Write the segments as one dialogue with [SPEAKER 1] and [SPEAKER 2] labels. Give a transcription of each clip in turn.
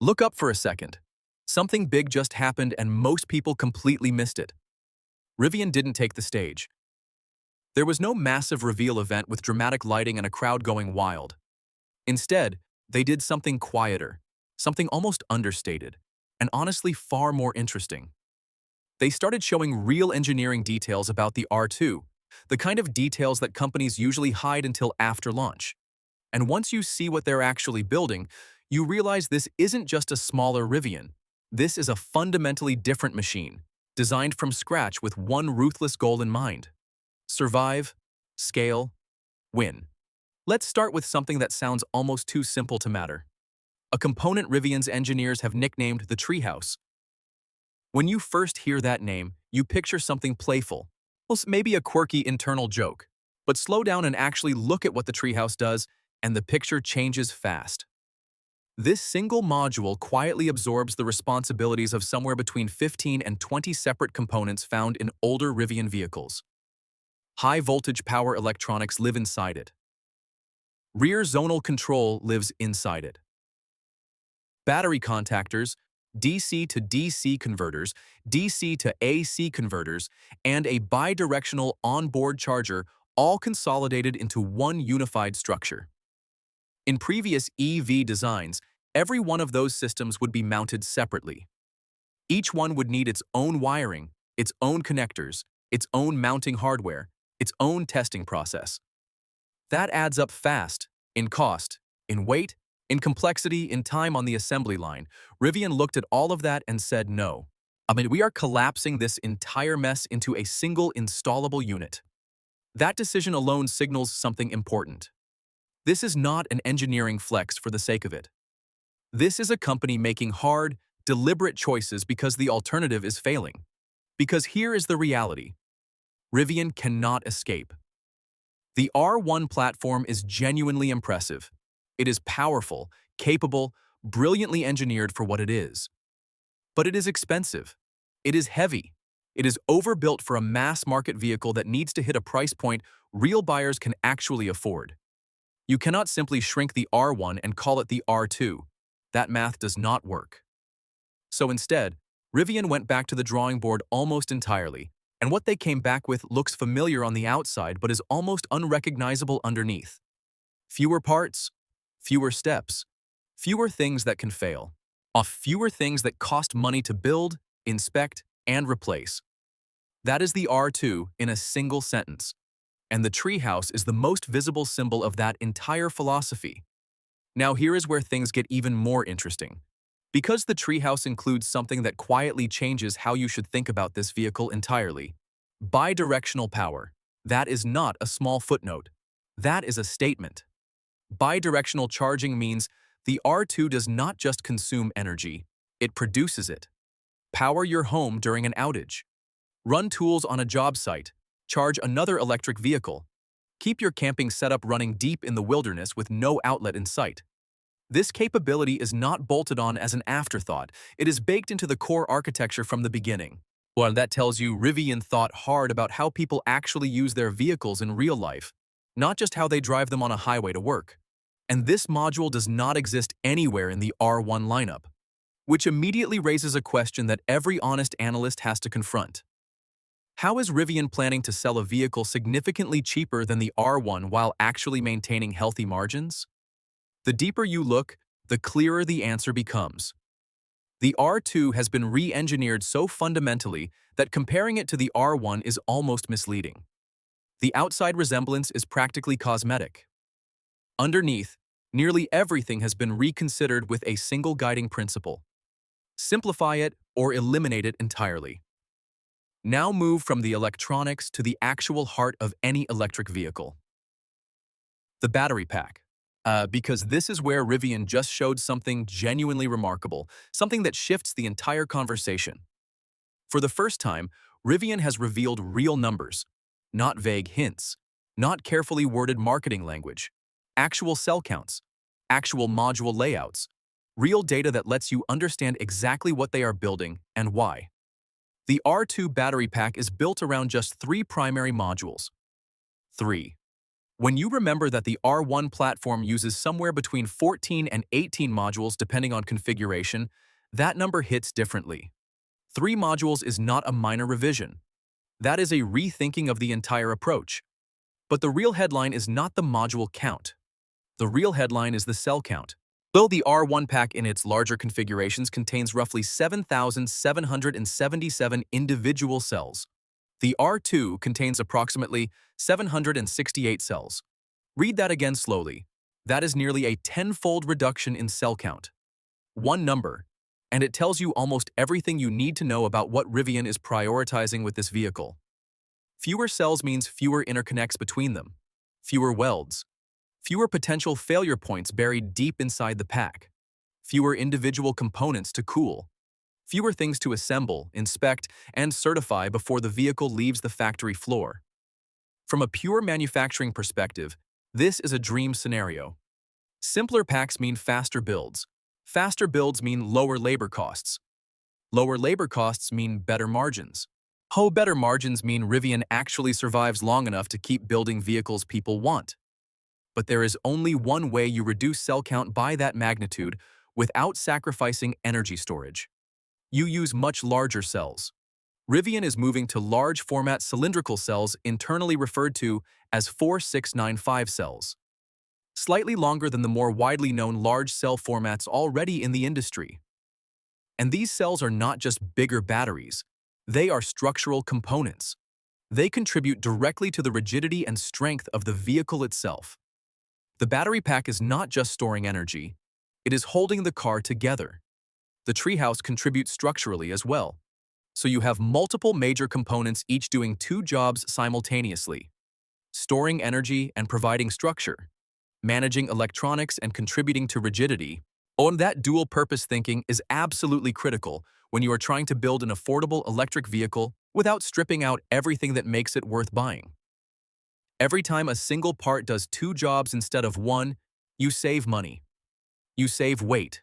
[SPEAKER 1] Look up for a second. Something big just happened and most people completely missed it. Rivian didn't take the stage. There was no massive reveal event with dramatic lighting and a crowd going wild. Instead, they did something quieter, something almost understated, and honestly far more interesting. They started showing real engineering details about the R2, the kind of details that companies usually hide until after launch. And once you see what they're actually building, you realize this isn't just a smaller Rivian. This is a fundamentally different machine, designed from scratch with one ruthless goal in mind: survive, scale, win. Let's start with something that sounds almost too simple to matter. A component Rivian's engineers have nicknamed the treehouse. When you first hear that name, you picture something playful, well, maybe a quirky internal joke. But slow down and actually look at what the treehouse does, and the picture changes fast. This single module quietly absorbs the responsibilities of somewhere between 15 and 20 separate components found in older Rivian vehicles. High-voltage power electronics live inside it. Rear zonal control lives inside it. Battery contactors, DC to DC converters, DC to AC converters, and a bidirectional onboard charger all consolidated into one unified structure. In previous EV designs, every one of those systems would be mounted separately. Each one would need its own wiring, its own connectors, its own mounting hardware, its own testing process. That adds up fast, in cost, in weight, in complexity, in time on the assembly line. Rivian looked at all of that and said no. We are collapsing this entire mess into a single installable unit. That decision alone signals something important. This is not an engineering flex for the sake of it. This is a company making hard, deliberate choices because the alternative is failing. Because here is the reality: Rivian cannot escape. The R1 platform is genuinely impressive. It is powerful, capable, brilliantly engineered for what it is. But it is expensive. It is heavy. It is overbuilt for a mass-market vehicle that needs to hit a price point real buyers can actually afford. You cannot simply shrink the R1 and call it the R2. That math does not work. So instead, Rivian went back to the drawing board almost entirely, and what they came back with looks familiar on the outside but is almost unrecognizable underneath. Fewer parts, fewer steps, fewer things that can fail, fewer things that cost money to build, inspect, and replace. That is the R2 in a single sentence. And the treehouse is the most visible symbol of that entire philosophy. Now here is where things get even more interesting. Because the treehouse includes something that quietly changes how you should think about this vehicle entirely. Bidirectional power. That is not a small footnote. That is a statement. Bidirectional charging means the R2 does not just consume energy, it produces it. Power your home during an outage. Run tools on a job site. Charge another electric vehicle. Keep your camping setup running deep in the wilderness with no outlet in sight. This capability is not bolted on as an afterthought. It is baked into the core architecture from the beginning. Well, that tells you Rivian thought hard about how people actually use their vehicles in real life, not just how they drive them on a highway to work. And this module does not exist anywhere in the R1 lineup, which immediately raises a question that every honest analyst has to confront. How is Rivian planning to sell a vehicle significantly cheaper than the R1 while actually maintaining healthy margins? The deeper you look, the clearer the answer becomes. The R2 has been re-engineered so fundamentally that comparing it to the R1 is almost misleading. The outside resemblance is practically cosmetic. Underneath, nearly everything has been reconsidered with a single guiding principle: simplify it or eliminate it entirely. Now move from the electronics to the actual heart of any electric vehicle. The battery pack. Because this is where Rivian just showed something genuinely remarkable, something that shifts the entire conversation. For the first time, Rivian has revealed real numbers, not vague hints, not carefully worded marketing language, actual cell counts, actual module layouts, real data that lets you understand exactly what they are building and why. The R2 battery pack is built around just 3 primary modules. 3. When you remember that the R1 platform uses somewhere between 14 and 18 modules depending on configuration, that number hits differently. 3 modules is not a minor revision. That is a rethinking of the entire approach. But the real headline is not the module count. The real headline is the cell count. Though the R1 pack in its larger configurations contains roughly 7,777 individual cells, the R2 contains approximately 768 cells. Read that again slowly. That is nearly a tenfold reduction in cell count. One number, and it tells you almost everything you need to know about what Rivian is prioritizing with this vehicle. Fewer cells means fewer interconnects between them, fewer welds, fewer potential failure points buried deep inside the pack, fewer individual components to cool, fewer things to assemble, inspect, and certify before the vehicle leaves the factory floor. From a pure manufacturing perspective, this is a dream scenario. Simpler packs mean faster builds. Faster builds mean lower labor costs. Lower labor costs mean better margins. Better margins mean Rivian actually survives long enough to keep building vehicles people want. But there is only one way you reduce cell count by that magnitude without sacrificing energy storage. You use much larger cells. Rivian is moving to large format cylindrical cells internally referred to as 4695 cells. Slightly longer than the more widely known large cell formats already in the industry. And these cells are not just bigger batteries. They are structural components. They contribute directly to the rigidity and strength of the vehicle itself. The battery pack is not just storing energy, it is holding the car together. The treehouse contributes structurally as well. So you have multiple major components each doing 2 jobs simultaneously: storing energy and providing structure, managing electronics and contributing to rigidity. That dual-purpose thinking is absolutely critical when you are trying to build an affordable electric vehicle without stripping out everything that makes it worth buying. Every time a single part does 2 jobs instead of 1, you save money. You save weight.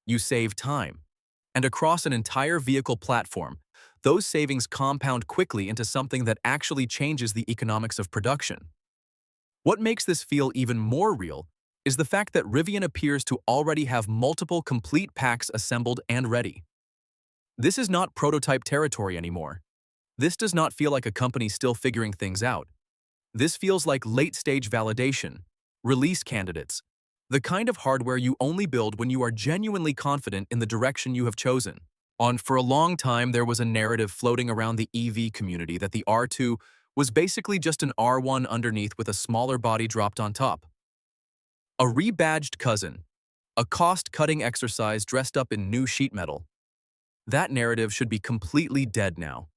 [SPEAKER 1] You save time. And across an entire vehicle platform, those savings compound quickly into something that actually changes the economics of production. What makes this feel even more real is the fact that Rivian appears to already have multiple complete packs assembled and ready. This is not prototype territory anymore. This does not feel like a company still figuring things out. This feels like late-stage validation, release candidates, the kind of hardware you only build when you are genuinely confident in the direction you have chosen. For a long time, there was a narrative floating around the EV community that the R2 was basically just an R1 underneath with a smaller body dropped on top. A rebadged cousin, a cost-cutting exercise dressed up in new sheet metal. That narrative should be completely dead now.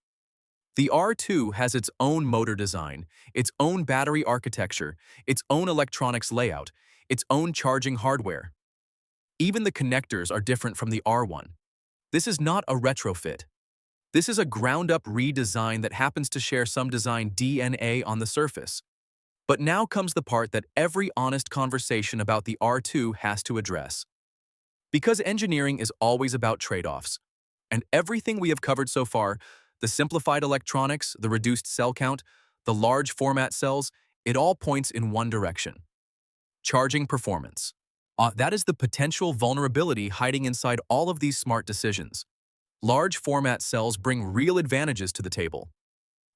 [SPEAKER 1] The R2 has its own motor design, its own battery architecture, its own electronics layout, its own charging hardware. Even the connectors are different from the R1. This is not a retrofit. This is a ground-up redesign that happens to share some design DNA on the surface. But now comes the part that every honest conversation about the R2 has to address. Because engineering is always about trade-offs, and everything we have covered so far, the simplified electronics, the reduced cell count, the large format cells, it all points in one direction: charging performance. That is the potential vulnerability hiding inside all of these smart decisions. Large format cells bring real advantages to the table.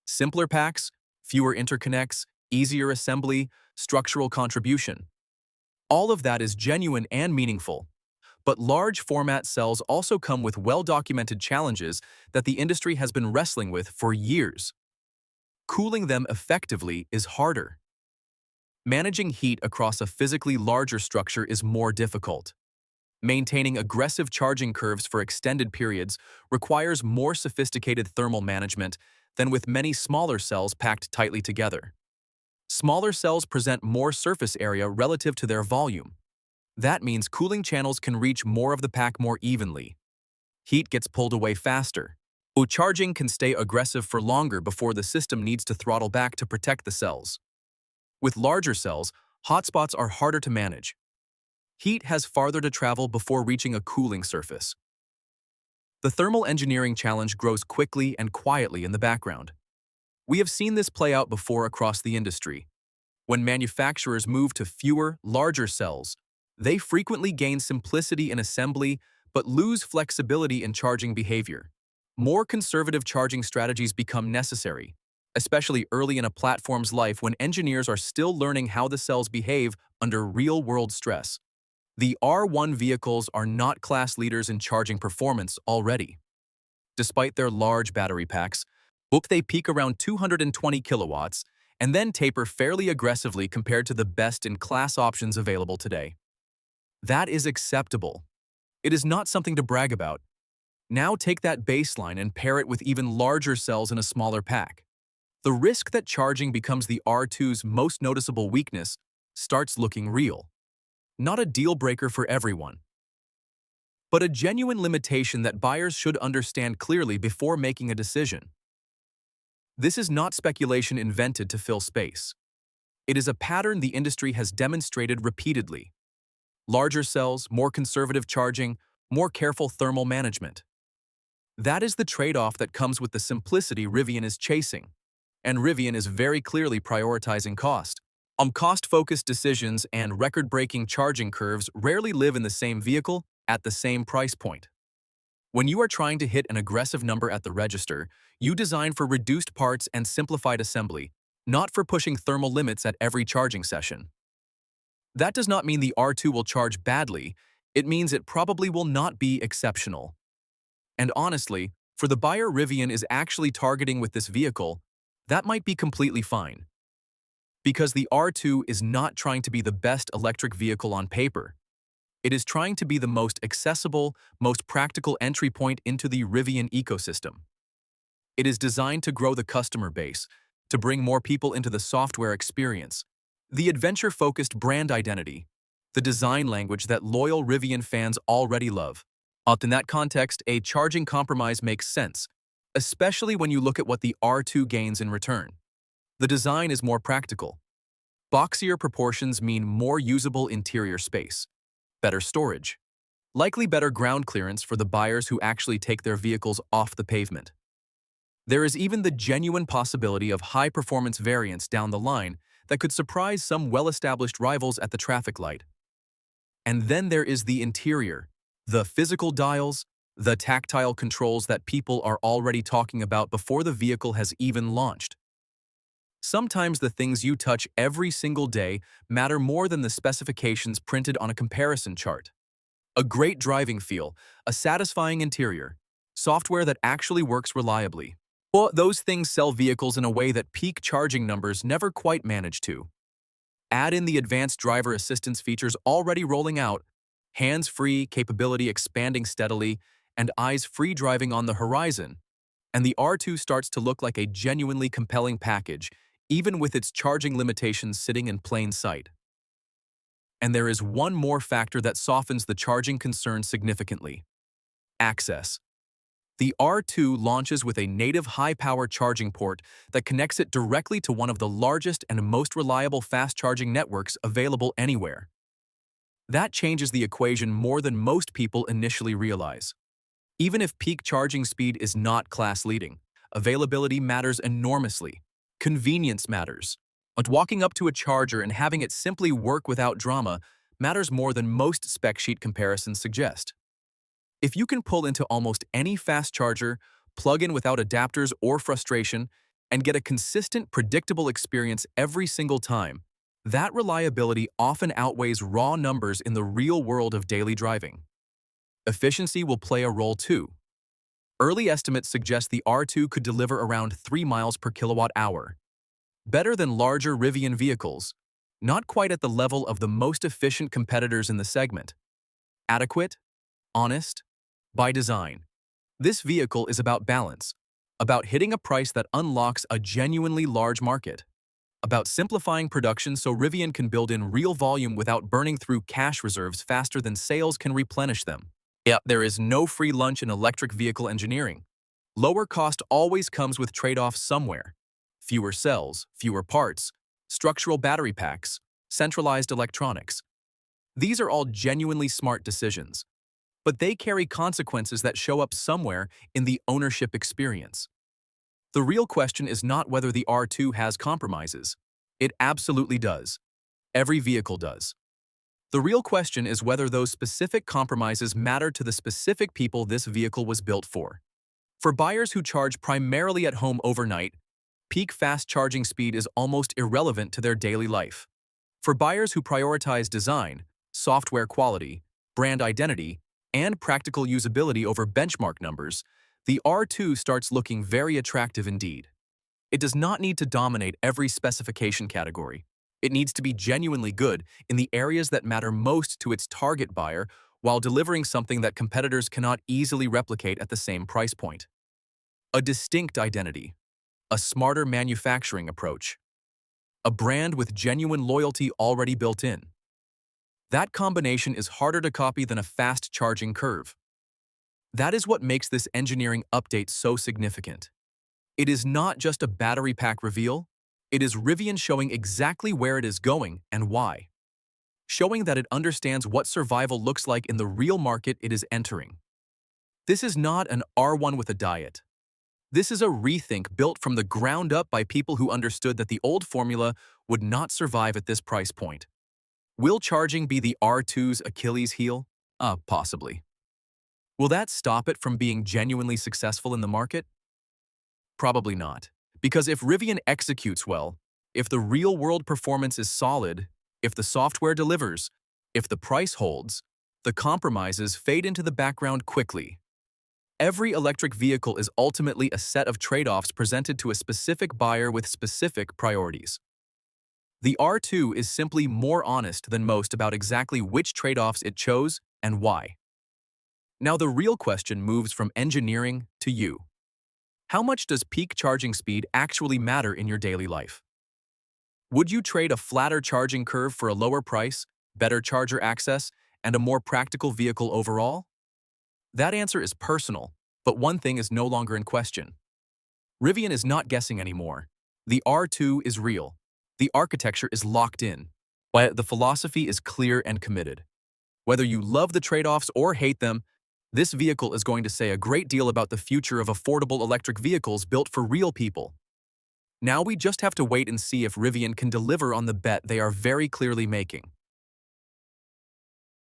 [SPEAKER 1] Simpler packs, fewer interconnects, easier assembly, structural contribution. All of that is genuine and meaningful. But large format cells also come with well-documented challenges that the industry has been wrestling with for years. Cooling them effectively is harder. Managing heat across a physically larger structure is more difficult. Maintaining aggressive charging curves for extended periods requires more sophisticated thermal management than with many smaller cells packed tightly together. Smaller cells present more surface area relative to their volume. That means cooling channels can reach more of the pack more evenly. Heat gets pulled away faster. Charging can stay aggressive for longer before the system needs to throttle back to protect the cells. With larger cells, hotspots are harder to manage. Heat has farther to travel before reaching a cooling surface. The thermal engineering challenge grows quickly and quietly in the background. We have seen this play out before across the industry. When manufacturers move to fewer, larger cells, they frequently gain simplicity in assembly but lose flexibility in charging behavior. More conservative charging strategies become necessary, especially early in a platform's life when engineers are still learning how the cells behave under real-world stress. The R1 vehicles are not class leaders in charging performance already. Despite their large battery packs, they peak around 220 kilowatts and then taper fairly aggressively compared to the best-in-class options available today. That is acceptable. It is not something to brag about. Now take that baseline and pair it with even larger cells in a smaller pack. The risk that charging becomes the R2's most noticeable weakness starts looking real. Not a deal breaker for everyone, but a genuine limitation that buyers should understand clearly before making a decision. This is not speculation invented to fill space. It is a pattern the industry has demonstrated repeatedly. Larger cells, more conservative charging, more careful thermal management. That is the trade-off that comes with the simplicity Rivian is chasing. And Rivian is very clearly prioritizing cost. Cost-focused decisions and record-breaking charging curves rarely live in the same vehicle at the same price point. When you are trying to hit an aggressive number at the register, you design for reduced parts and simplified assembly, not for pushing thermal limits at every charging session. That does not mean the R2 will charge badly, it means it probably will not be exceptional. And honestly, for the buyer Rivian is actually targeting with this vehicle, that might be completely fine. Because the R2 is not trying to be the best electric vehicle on paper. It is trying to be the most accessible, most practical entry point into the Rivian ecosystem. It is designed to grow the customer base, to bring more people into the software experience, the adventure-focused brand identity, the design language that loyal Rivian fans already love. In that context, a charging compromise makes sense, especially when you look at what the R2 gains in return. The design is more practical. Boxier proportions mean more usable interior space, better storage, likely better ground clearance for the buyers who actually take their vehicles off the pavement. There is even the genuine possibility of high-performance variants down the line that could surprise some well-established rivals at the traffic light. And then there is the interior, the physical dials, the tactile controls that people are already talking about before the vehicle has even launched. Sometimes the things you touch every single day matter more than the specifications printed on a comparison chart. A great driving feel, a satisfying interior, software that actually works reliably. Well, those things sell vehicles in a way that peak charging numbers never quite manage to. Add in the advanced driver assistance features already rolling out, hands-free capability expanding steadily, and eyes-free driving on the horizon, and the R2 starts to look like a genuinely compelling package, even with its charging limitations sitting in plain sight. And there is one more factor that softens the charging concern significantly: access. The R2 launches with a native high-power charging port that connects it directly to one of the largest and most reliable fast-charging networks available anywhere. That changes the equation more than most people initially realize. Even if peak charging speed is not class-leading, availability matters enormously. Convenience matters. But walking up to a charger and having it simply work without drama matters more than most spec sheet comparisons suggest. If you can pull into almost any fast charger, plug in without adapters or frustration, and get a consistent, predictable experience every single time, that reliability often outweighs raw numbers in the real world of daily driving. Efficiency will play a role too. Early estimates suggest the R2 could deliver around 3 miles per kilowatt hour. Better than larger Rivian vehicles, not quite at the level of the most efficient competitors in the segment. Adequate, honest, by design. This vehicle is about balance, about hitting a price that unlocks a genuinely large market, about simplifying production so Rivian can build in real volume without burning through cash reserves faster than sales can replenish them. Yet there is no free lunch in electric vehicle engineering. Lower cost always comes with trade-offs somewhere. Fewer cells, fewer parts, structural battery packs, centralized electronics. These are all genuinely smart decisions, but they carry consequences that show up somewhere in the ownership experience. The real question is not whether the R2 has compromises. It absolutely does. Every vehicle does. The real question is whether those specific compromises matter to the specific people this vehicle was built for. For buyers who charge primarily at home overnight, peak fast charging speed is almost irrelevant to their daily life. For buyers who prioritize design, software quality, brand identity, and practical usability over benchmark numbers, the R2 starts looking very attractive indeed. It does not need to dominate every specification category. It needs to be genuinely good in the areas that matter most to its target buyer while delivering something that competitors cannot easily replicate at the same price point. A distinct identity, a smarter manufacturing approach, a brand with genuine loyalty already built in. That combination is harder to copy than a fast charging curve. That is what makes this engineering update so significant. It is not just a battery pack reveal, it is Rivian showing exactly where it is going and why. Showing that it understands what survival looks like in the real market it is entering. This is not an R1 with a diet. This is a rethink built from the ground up by people who understood that the old formula would not survive at this price point. Will charging be the R2's Achilles heel? Possibly. Will that stop it from being genuinely successful in the market? Probably not. Because if Rivian executes well, if the real-world performance is solid, if the software delivers, if the price holds, the compromises fade into the background quickly. Every electric vehicle is ultimately a set of trade-offs presented to a specific buyer with specific priorities. The R2 is simply more honest than most about exactly which trade-offs it chose and why. Now the real question moves from engineering to you. How much does peak charging speed actually matter in your daily life? Would you trade a flatter charging curve for a lower price, better charger access, and a more practical vehicle overall? That answer is personal, but one thing is no longer in question. Rivian is not guessing anymore. The R2 is real. The architecture is locked in. But the philosophy is clear and committed. Whether you love the trade-offs or hate them, this vehicle is going to say a great deal about the future of affordable electric vehicles built for real people. Now we just have to wait and see if Rivian can deliver on the bet they are very clearly making.